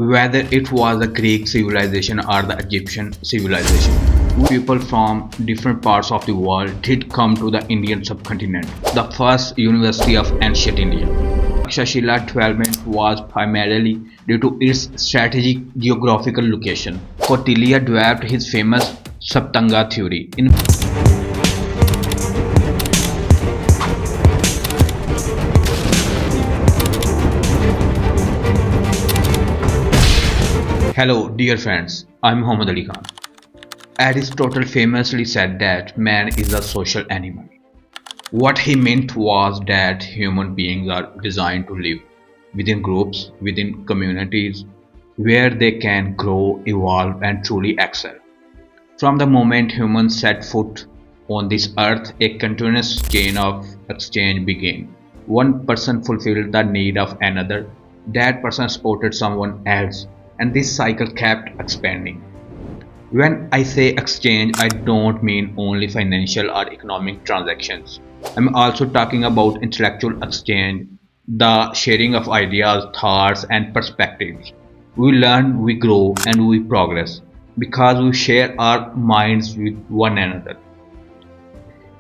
Whether it was the Greek civilization or the Egyptian civilization, people from different parts of the world did come to the Indian subcontinent, the first university of ancient India. Takshashila development was primarily due to its strategic geographical location. Kautilya developed his famous Saptanga theory. Hello, dear friends. I'm Muhammad Ali Khan. Aristotle famously said that man is a social animal. What he meant was that human beings are designed to live within groups, within communities, where they can grow, evolve, and truly excel. From the moment humans set foot on this earth, a continuous chain of exchange began. One person fulfilled the need of another, that person supported someone else, and this cycle kept expanding. When I say exchange, I don't mean only financial or economic transactions. I'm also talking about intellectual exchange, the sharing of ideas, thoughts, and perspectives. We learn, we grow, and we progress because we share our minds with one another.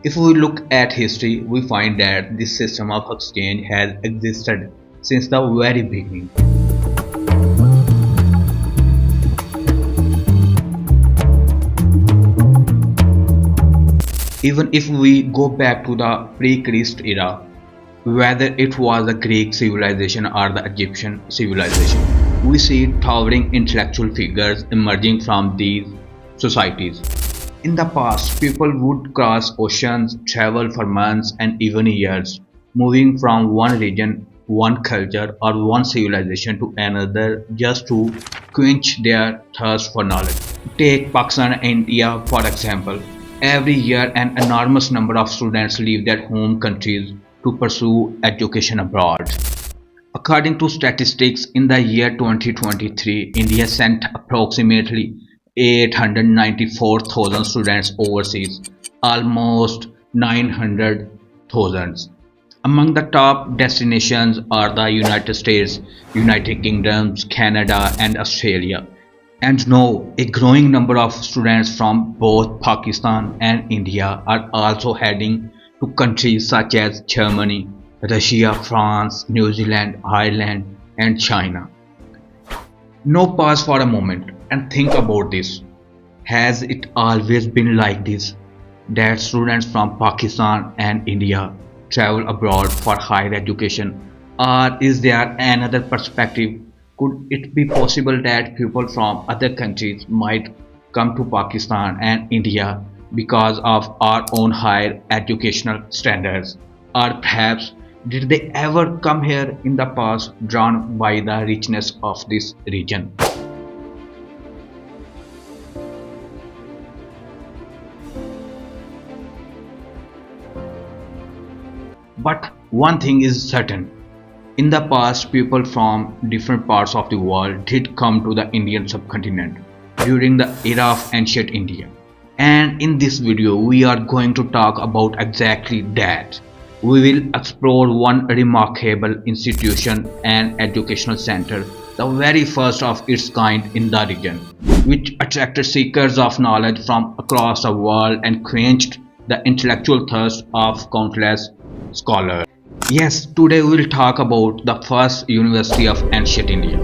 If we look at history, we find that this system of exchange has existed since the very beginning. Even if we go back to the pre-Christ era, whether it was the Greek civilization or the Egyptian civilization, we see towering intellectual figures emerging from these societies. In the past, people would cross oceans, travel for months and even years, moving from one region, one culture, or one civilization to another just to quench their thirst for knowledge. Take Pakistan and India for example. Every year, an enormous number of students leave their home countries to pursue education abroad. According to statistics, in the year 2023, India sent approximately 894,000 students overseas, almost 900,000. Among the top destinations are the United States, United Kingdoms, Canada, and Australia. And no, a growing number of students from both Pakistan and India are also heading to countries such as Germany, Russia, France, New Zealand, Ireland, and China. Now pause for a moment and think about this. Has it always been like this? That students from Pakistan and India travel abroad for higher education? Or is there another perspective? Could it be possible that people from other countries might come to Pakistan and India because of our own higher educational standards? Or perhaps did they ever come here in the past drawn by the richness of this region? But one thing is certain. In the past, people from different parts of the world did come to the Indian subcontinent during the era of ancient India. And in this video, we are going to talk about exactly that. We will explore one remarkable institution and educational center, the very first of its kind in the region, which attracted seekers of knowledge from across the world and quenched the intellectual thirst of countless scholars. Yes, today we will talk about the first university of ancient India.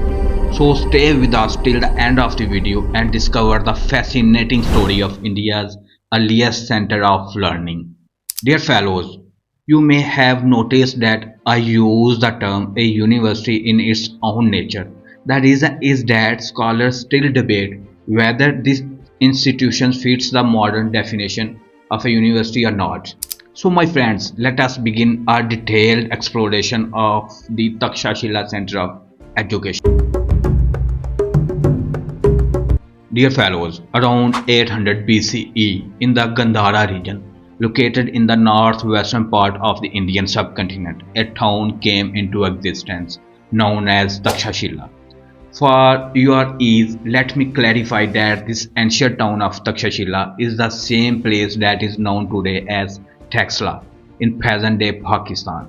So stay with us till the end of the video and discover the fascinating story of India's earliest center of learning. Dear fellows, you may have noticed that I use the term a university in its own nature. The reason is that scholars still debate whether this institution fits the modern definition of a university or not. So my friends, let us begin our detailed exploration of the Takshashila Center of Education. Dear fellows, around 800 BCE in the Gandhara region, located in the northwestern part of the Indian subcontinent, a town came into existence known as Takshashila. For your ease, let me clarify that this ancient town of Takshashila is the same place that is known today as Takshashila in present-day Pakistan.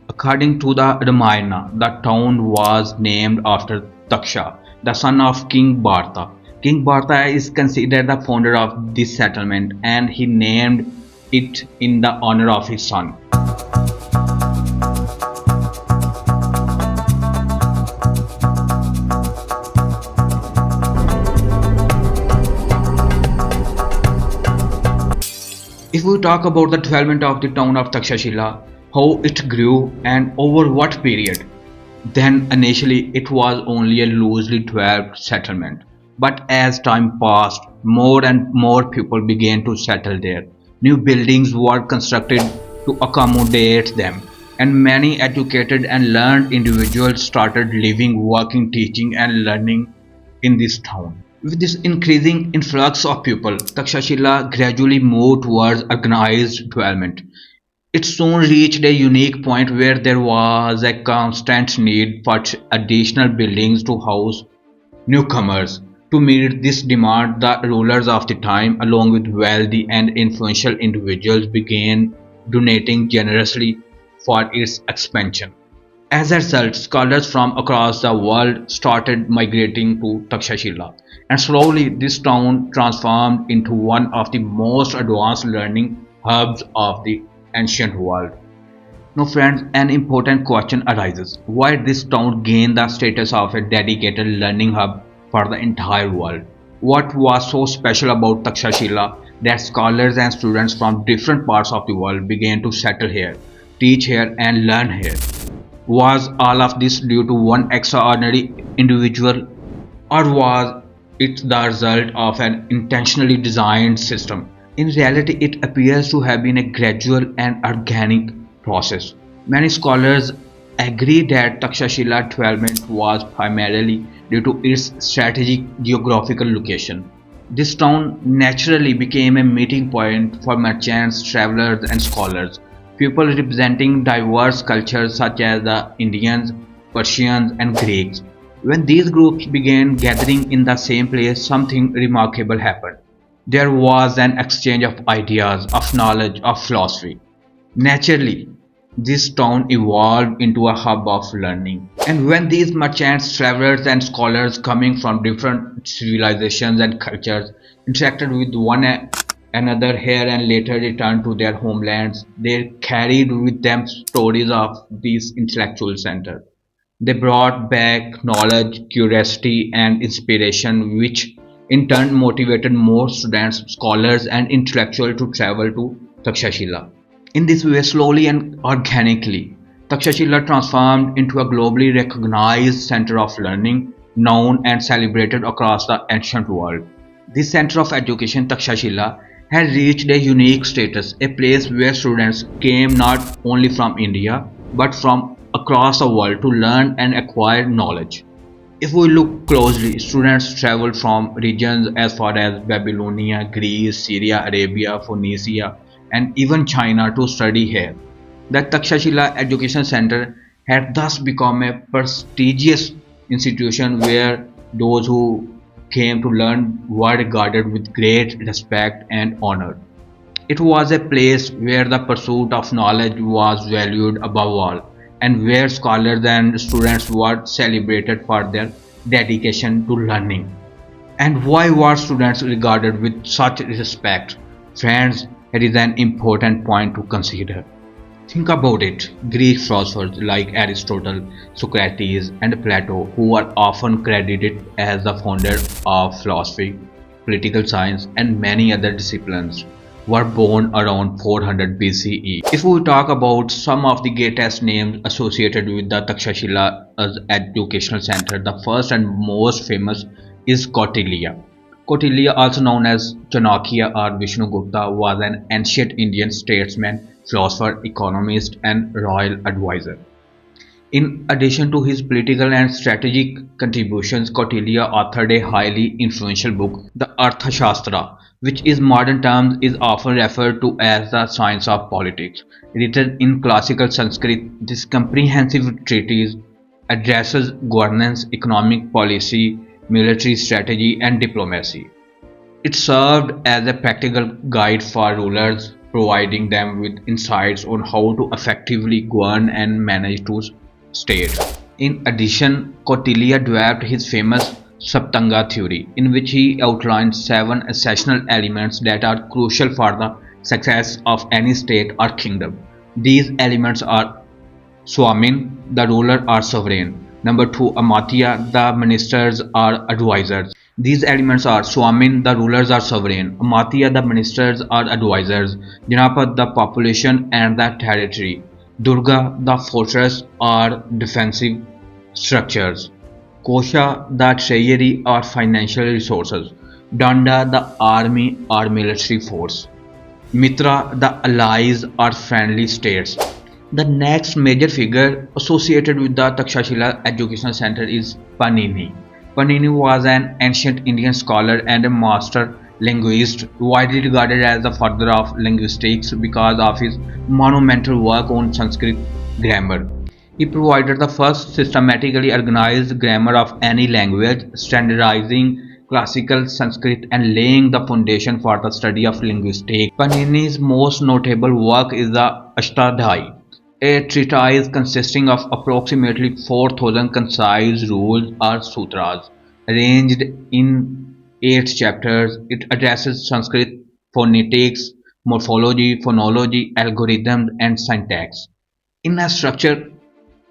According to the Ramayana, the town was named after Taksha, the son of King Bharta. King Bharta is considered the founder of this settlement and he named it in the honor of his son. If we talk about the development of the town of Takshashila, how it grew and over what period, then initially it was only a loosely developed settlement. But as time passed, more and more people began to settle there. New buildings were constructed to accommodate them, and many educated and learned individuals started living, working, teaching, and learning in this town. With this increasing influx of people, Takshashila gradually moved towards organized development. It soon reached a unique point where there was a constant need for additional buildings to house newcomers. To meet this demand, the rulers of the time, along with wealthy and influential individuals, began donating generously for its expansion. As a result, scholars from across the world started migrating to Takshashila, and slowly this town transformed into one of the most advanced learning hubs of the ancient world. Now, friends, an important question arises: why did this town gain the status of a dedicated learning hub for the entire world? What was so special about Takshashila that scholars and students from different parts of the world began to settle here, teach here, and learn here? Was all of this due to one extraordinary individual, or was it the result of an intentionally designed system? In reality, it appears to have been a gradual and organic process. Many scholars agree that Takshashila development was primarily due to its strategic geographical location. This town naturally became a meeting point for merchants, travelers, and scholars, people representing diverse cultures such as the Indians, Persians, and Greeks. When these groups began gathering in the same place, something remarkable happened. There was an exchange of ideas, of knowledge, of philosophy. Naturally, this town evolved into a hub of learning. And when these merchants, travelers, and scholars coming from different civilizations and cultures interacted with one another here and later returned to their homelands, they carried with them stories of these intellectual centers. They brought back knowledge, curiosity, and inspiration, which in turn motivated more students, scholars, and intellectuals to travel to Takshashila. In this way, slowly and organically, Takshashila transformed into a globally recognized center of learning, known and celebrated across the ancient world. This center of education, Takshashila, had reached a unique status, a place where students came not only from India but from across the world to learn and acquire knowledge. If we look closely, students travel from regions as far as Babylonia, Greece, Syria, Arabia, Phoenicia, and even China to study here. The Takshashila Education Center had thus become a prestigious institution where those who came to learn were regarded with great respect and honor. It was a place where the pursuit of knowledge was valued above all, and where scholars and students were celebrated for their dedication to learning. And why were students regarded with such respect? Friends, it is an important point to consider. Think about it. Greek philosophers like Aristotle, Socrates, and Plato, who are often credited as the founder of philosophy, political science, and many other disciplines, were born around 400 BCE. If we talk about some of the greatest names associated with the Takshashila Educational Center, the first and most famous is Kautilya. Kautilya, also known as Chanakya or Vishnugupta, was an ancient Indian statesman, philosopher, economist, and royal advisor. In addition to his political and strategic contributions, Kautilya authored a highly influential book, the Arthashastra, which in modern terms is often referred to as the science of politics. Written in classical Sanskrit, this comprehensive treatise addresses governance, economic policy, military strategy, and diplomacy. It served as a practical guide for rulers, providing them with insights on how to effectively govern and manage to state. In addition, Kautilya developed his famous Saptanga theory, in which he outlined seven essential elements that are crucial for the success of any state or kingdom. These elements are Swamin, the ruler or sovereign. Number two, Amatya, the ministers or advisors. These elements are Swamin, the rulers or sovereign. Amatya, the ministers or advisors. Janapat, the population and the territory. Durga, the fortress or defensive structures. Kosha, the treasury or financial resources. Danda, the army or military force. Mitra, the allies or friendly states. The next major figure associated with the Takshashila Educational Center is Panini. Panini was an ancient Indian scholar and a master linguist, widely regarded as the father of linguistics because of his monumental work on Sanskrit grammar. He provided the first systematically organized grammar of any language, standardizing classical Sanskrit and laying the foundation for the study of linguistics. Panini's most notable work is the Ashtadhyayi, a treatise consisting of approximately 4,000 concise rules or sutras, arranged in 8 chapters. It addresses Sanskrit phonetics, morphology, phonology, algorithms, and syntax in a structure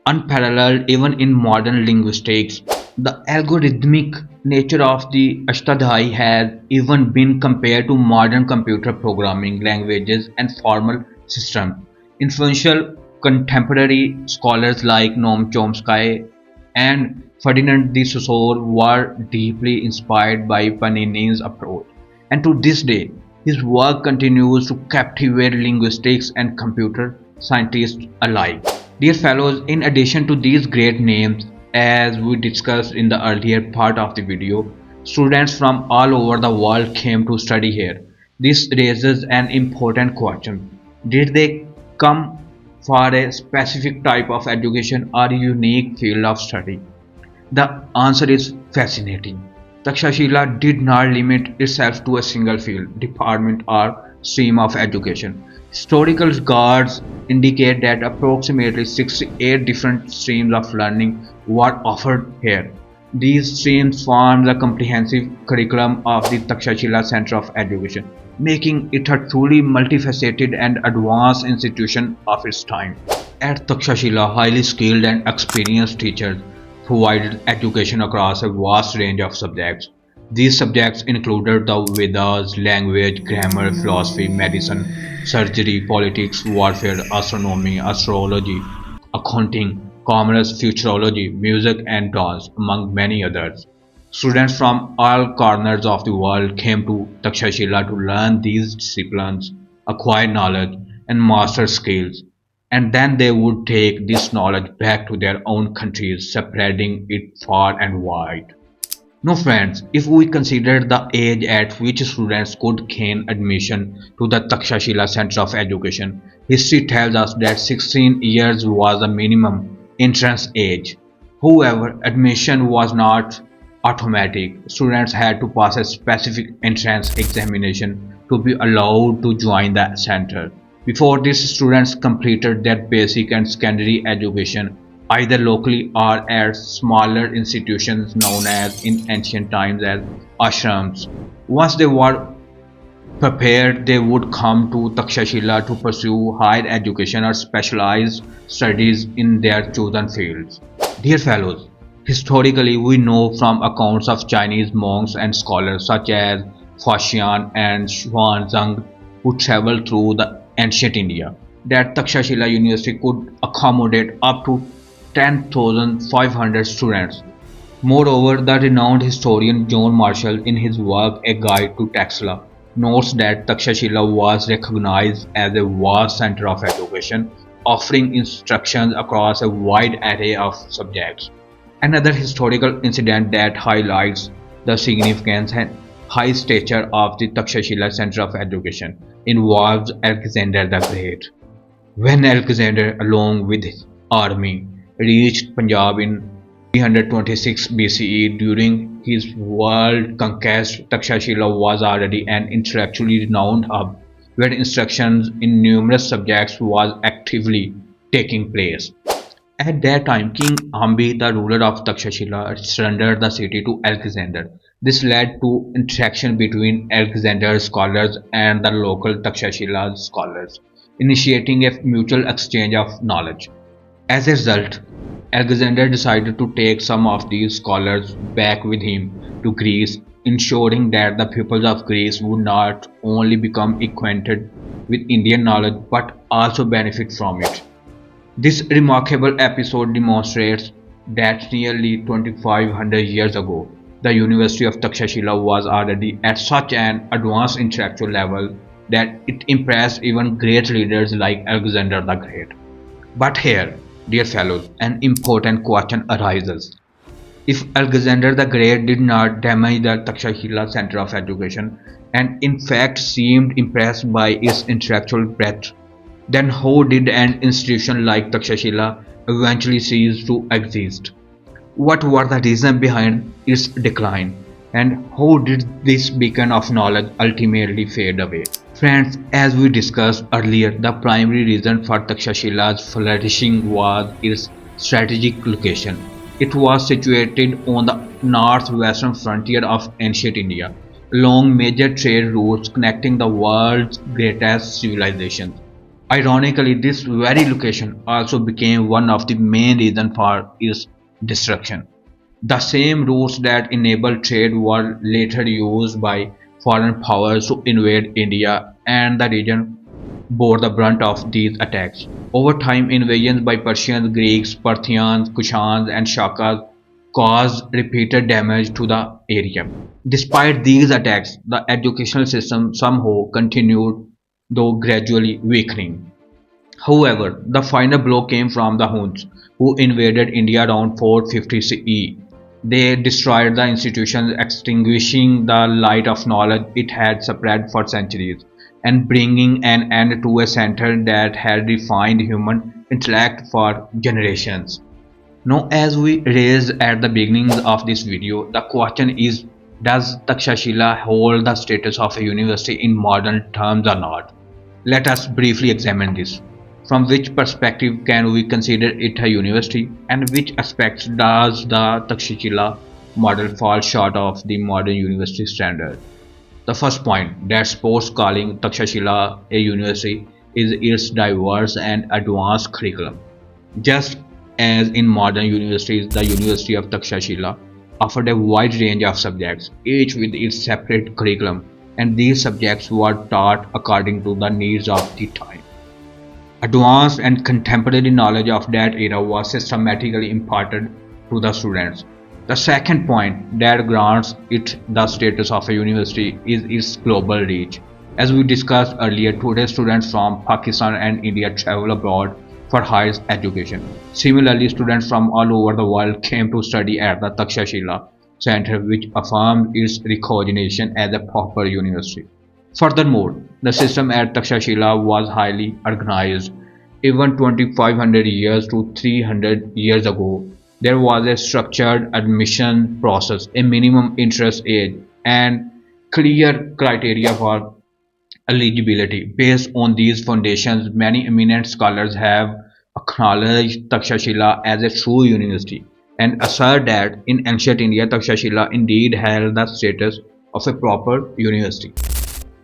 unparalleled even in modern linguistics. The algorithmic nature of the Ashtadhyayi has even been compared to modern computer programming languages and formal systems. Influential contemporary scholars like Noam Chomsky and Ferdinand de Saussure were deeply inspired by Panini's approach, and to this day, his work continues to captivate linguistics and computer scientists alike. Dear fellows, in addition to these great names, as we discussed in the earlier part of the video, students from all over the world came to study here. This raises an important question. Did they come for a specific type of education or a unique field of study? The answer is fascinating. Takshashila did not limit itself to a single field, department, or stream of education. Historical records indicate that approximately 68 different streams of learning were offered here. These streams form the comprehensive curriculum of the Takshashila Center of Education, making it a truly multifaceted and advanced institution of its time. At Takshashila, highly skilled and experienced teachers provided education across a vast range of subjects. These subjects included the Vedas, language, grammar, philosophy, medicine, surgery, politics, warfare, astronomy, astrology, accounting, commerce, futurology, music, and dance, among many others. Students from all corners of the world came to Takshashila to learn these disciplines, acquire knowledge, and master skills, and then they would take this knowledge back to their own countries, spreading it far and wide. No friends, if we consider the age at which students could gain admission to the Takshashila Center of Education, history tells us that 16 years was the minimum entrance age. However, admission was not automatic. Students had to pass a specific entrance examination to be allowed to join the center. Before this, students completed their basic and secondary education either locally or at smaller institutions known as in ancient times as ashrams. Once they were prepared, they would come to Takshashila to pursue higher education or specialized studies in their chosen fields. Dear fellows, historically we know from accounts of Chinese monks and scholars such as Faxian and Xuanzang who traveled through the ancient India that Takshashila University could accommodate up to 10,500 students. Moreover, the renowned historian John Marshall, in his work A Guide to Taxila, notes that Takshashila was recognized as a vast center of education, offering instruction across a wide array of subjects. Another historical incident that highlights the significance and high stature of the Takshashila Center of Education involves Alexander the Great. When Alexander, along with his army, reached Punjab in 326 BCE during his world conquest, Takshashila was already an intellectually renowned hub where instruction in numerous subjects was actively taking place. At that time, King Ambi, the ruler of Takshashila, surrendered the city to Alexander. This led to interaction between Alexander's scholars and the local Takshashila scholars, initiating a mutual exchange of knowledge. As a result, Alexander decided to take some of these scholars back with him to Greece, ensuring that the peoples of Greece would not only become acquainted with Indian knowledge but also benefit from it. This remarkable episode demonstrates that nearly 2500 years ago, the University of Takshashila was already at such an advanced intellectual level that it impressed even great leaders like Alexander the Great. But here, dear fellows, an important question arises. If Alexander the Great did not damage the Takshashila center of education and in fact seemed impressed by its intellectual breadth, then how did an institution like Takshashila eventually cease to exist? What were the reasons behind its decline? And how did this beacon of knowledge ultimately fade away? Friends, as we discussed earlier, the primary reason for Takshashila's flourishing was its strategic location. It was situated on the northwestern frontier of ancient India, along major trade routes connecting the world's greatest civilizations. Ironically, this very location also became one of the main reasons for its destruction. The same routes that enabled trade were later used by foreign powers to invade India, and the region bore the brunt of these attacks. Over time, invasions by Persians, Greeks, Parthians, Kushans, and Shakas caused repeated damage to the area. Despite these attacks, the educational system somehow continued, though gradually weakening. However, the final blow came from the Huns, who invaded India around 450 CE. They destroyed the institutions, extinguishing the light of knowledge it had spread for centuries, and bringing an end to a center that had refined human intellect for generations. Now, as we raised at the beginning of this video, the question is, does Takshashila hold the status of a university in modern terms or not? Let us briefly examine this. From which perspective can we consider it a university, and which aspects does the Takshashila model fall short of the modern university standard? The first point that supports calling Takshashila a university is its diverse and advanced curriculum. Just as in modern universities, the University of Takshashila offered a wide range of subjects, each with its separate curriculum, and these subjects were taught according to the needs of the time. Advanced and contemporary knowledge of that era was systematically imparted to the students. The second point that grants it the status of a university is its global reach. As we discussed earlier, today students from Pakistan and India travel abroad for higher education. Similarly, students from all over the world came to study at the Takshashila Center, which affirmed its recognition as a proper university. Furthermore, the system at Takshashila was highly organized. Even 2500 years to 300 years ago, there was a structured admission process, a minimum interest age, and clear criteria for eligibility. Based on these foundations, many eminent scholars have acknowledged Takshashila as a true university and assert that in ancient India, Takshashila indeed held the status of a proper university.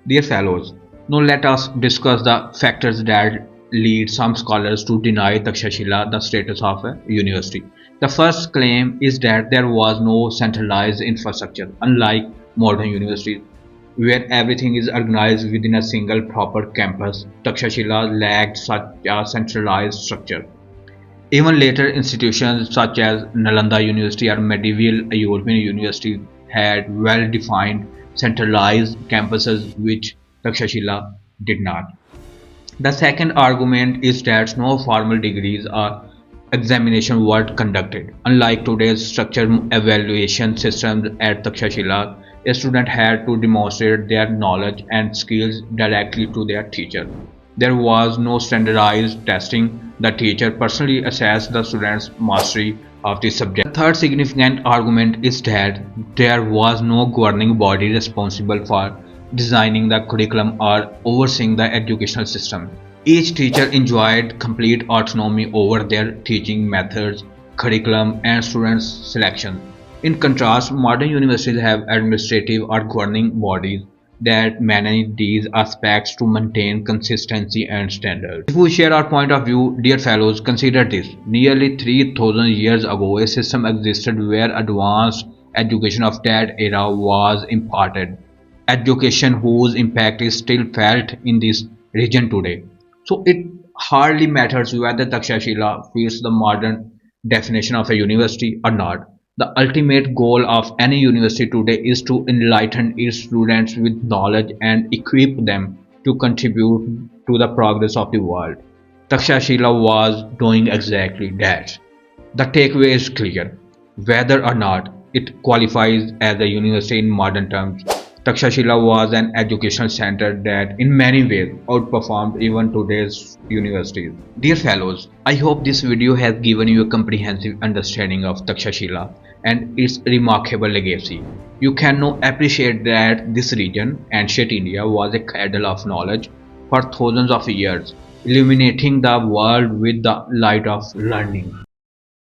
Dear fellows, now let us discuss the factors that lead some scholars to deny Takshashila the status of a university. The first claim is that there was no centralized infrastructure, unlike modern universities, where everything is organized within a single proper campus. Takshashila lacked such a centralized structure. Even later institutions such as Nalanda University or medieval European universities had well-defined centralized campuses which Takshashila did not. The second argument is that no formal degrees or examination were conducted. Unlike today's structured evaluation systems at Takshashila, a student had to demonstrate their knowledge and skills directly to their teacher. There was no standardized testing. The teacher personally assessed the student's mastery of the subject. The third significant argument is that there was no governing body responsible for designing the curriculum or overseeing the educational system. Each teacher enjoyed complete autonomy over their teaching methods, curriculum, and students' selection. In contrast, modern universities have administrative or governing bodies that manage these aspects to maintain consistency and standards. If we share our point of view, dear fellows, consider this. Nearly 3000 years ago, a system existed where advanced education of that era was imparted. Education whose impact is still felt in this region today. So it hardly matters whether Takshashila fits the modern definition of a university or not. The ultimate goal of any university today is to enlighten its students with knowledge and equip them to contribute to the progress of the world. Takshashila was doing exactly that. The takeaway is clear. Whether or not it qualifies as a university in modern terms, Takshashila was an educational center that in many ways outperformed even today's universities. Dear fellows, I hope this video has given you a comprehensive understanding of Takshashila and its remarkable legacy. You can now appreciate that this region, ancient India, was a cradle of knowledge for thousands of years, illuminating the world with the light of learning.